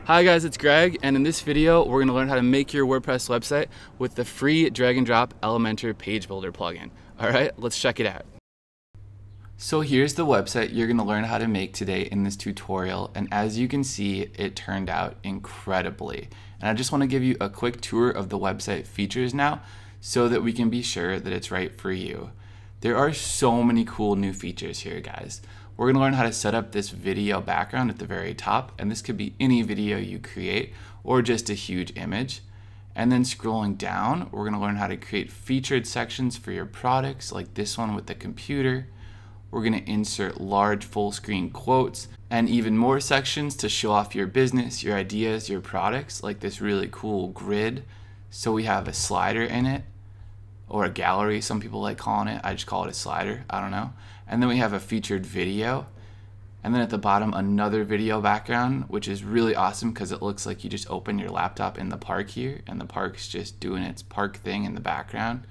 Hi guys, it's Greg, and in this video we're going to learn how to make your WordPress website with the free drag and drop Elementor page builder plugin. Alright, let's check it out. So here's the website you're going to learn how to make today in this tutorial, and as you can see, it turned out incredibly. And I just want to give you a quick tour of the website features now so that we can be sure that it's right for you. There are so many cool new features here, guys. We're going to learn how to set up this video background at the very top, and this could be any video you create or just a huge image. And then scrolling down, we're going to learn how to create featured sections for your products, like this one with the computer. We're going to insert large full screen quotes and even more sections to show off your business, your ideas, your products, like this really cool grid. So we have a slider in it, or a gallery, some people like calling it. I just call it a slider, I don't know. And then we have a featured video. And then at the bottom, another video background, which is really awesome because it looks like you just open your laptop in the park here and the park's just doing its park thing in the background.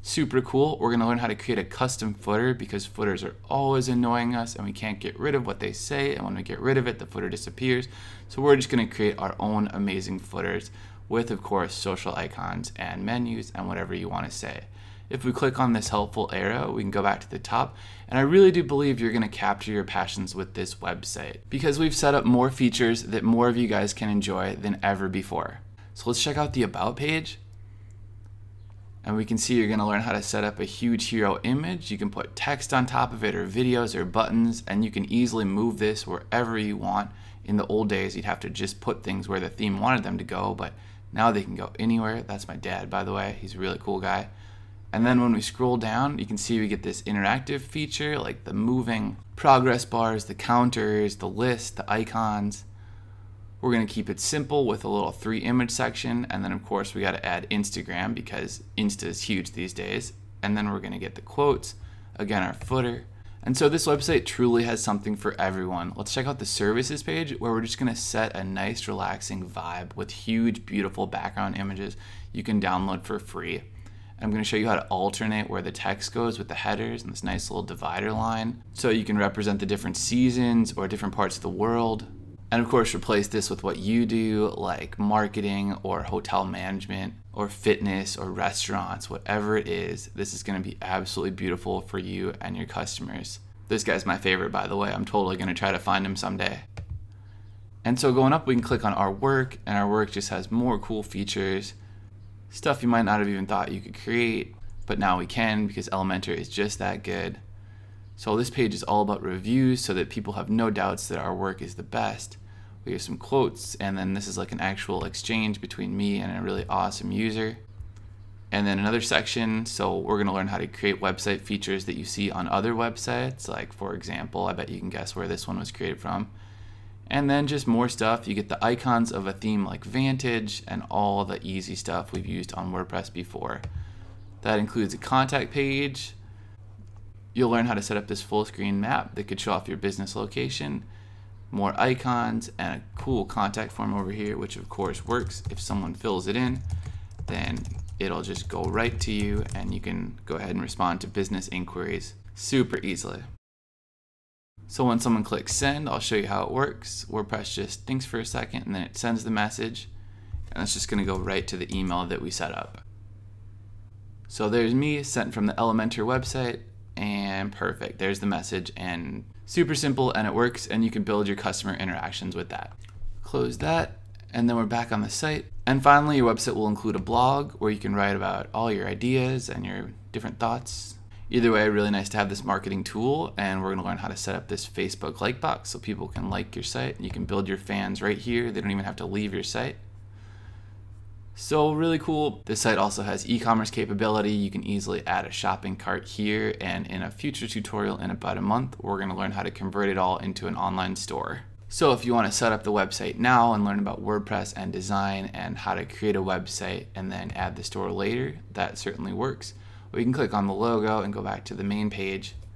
Super cool. We're gonna learn how to create a custom footer because footers are always annoying us and we can't get rid of what they say, and when we get rid of it, the footer disappears. So we're just gonna create our own amazing footers with, of course, social icons and menus and whatever you wanna say. If we click on this helpful arrow, we can go back to the top, and I really do believe you're gonna capture your passions with this website because we've set up more features that more of you guys can enjoy than ever before. So let's check out the About page. And we can see you're gonna learn how to set up a huge hero image. You can put text on top of it or videos or buttons, and you can easily move this wherever you want. In the old days, you'd have to just put things where the theme wanted them to go, but now they can go anywhere. That's my dad, by the way. He's a really cool guy. And then when we scroll down, you can see we get this interactive feature like the moving progress bars, the counters, the list, the icons. We're going to keep it simple with a little 3 image section, and then of course we got to add Instagram because Insta is huge these days. And then we're going to get the quotes, again our footer. And so this website truly has something for everyone. Let's check out the services page where we're just going to set a nice relaxing vibe with huge beautiful background images you can download for free. I'm going to show you how to alternate where the text goes with the headers and this nice little divider line so you can represent the different seasons or different parts of the world. And of course replace this with what you do, like marketing or hotel management or fitness or restaurants, whatever it is. This is going to be absolutely beautiful for you and your customers. This guy's my favorite, by the way. I'm totally going to try to find him someday. And so going up, we can click on our work, and our work just has more cool features. Stuff you might not have even thought you could create, but now we can because Elementor is just that good. So this page is all about reviews so that people have no doubts that our work is the best. We have some quotes, and then this is like an actual exchange between me and a really awesome user. And then another section, so we're going to learn how to create website features that you see on other websites. Like for example, I bet you can guess where this one was created from. And then just more stuff. You get the icons of a theme like Vantage and all the easy stuff we've used on WordPress before. That includes a contact page. You'll learn how to set up this full screen map that could show off your business location, more icons, and a cool contact form over here, which of course works. If someone fills it in, then it'll just go right to you and you can go ahead and respond to business inquiries super easily. So when someone clicks send, I'll show you how it works. WordPress just thinks for a second and then it sends the message, and it's just going to go right to the email that we set up. So there's me sent from the Elementor website, and perfect. There's the message, and super simple, and it works, and you can build your customer interactions with that. Close that, and then we're back on the site. And finally, your website will include a blog where you can write about all your ideas and your different thoughts. Either way, really nice to have this marketing tool, and we're going to learn how to set up this Facebook like box so people can like your site. You can build your fans right here. They don't even have to leave your site. So really cool. This site also has e-commerce capability. You can easily add a shopping cart here, and in a future tutorial in about a month, we're going to learn how to convert it all into an online store. So if you want to set up the website now and learn about WordPress and design and how to create a website and then add the store later, that certainly works. We can click on the logo and go back to the main page.